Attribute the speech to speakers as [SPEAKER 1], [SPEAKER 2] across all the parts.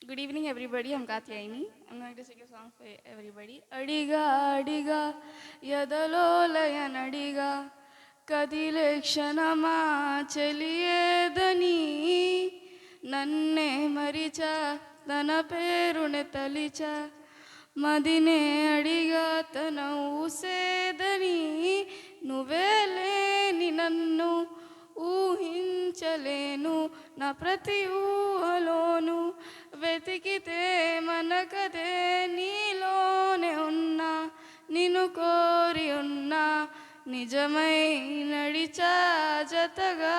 [SPEAKER 1] Good evening, everybody. I'm Katyayani. I'm going to sing a song for everybody. Adiga, adiga, yadalolayanadiga, కదిలే క్షణమా చెలియేదని నన్నే మరిచా తన పేరునే తలిచా మదినే అడిగా తన ఊసేదని నువ్వే లేని నన్ను ఊహించలేను నా ప్రతి ఊహలోను వెతికితే మనకదే నీలోనే ఉన్నా నిన్ను కోరి ఉన్నా నిజమై నడిచా జతగా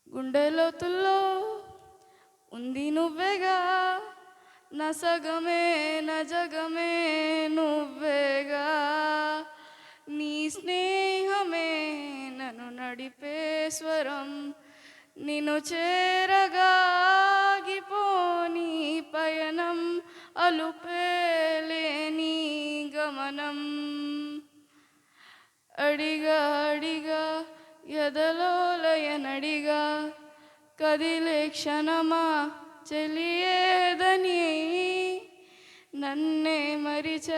[SPEAKER 1] గుండెలోతుల్లో ఉంది నువ్వేగా నా సగమే నా జగమే నువ్వేగా నీ స్నేహమే నన్ను నడిపే స్వరం నిన్ను చేరగాగిపోని పయనం అలుపేలేని గమనం అడిగా అడిగా ఎదలోలయనడిగా కదిలే క్షణమా చెలియేదని నన్నే మరిచ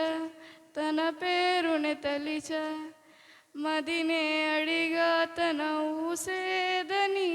[SPEAKER 1] తన పేరునే తలిచ మదినే అడిగా తన ఊసేదని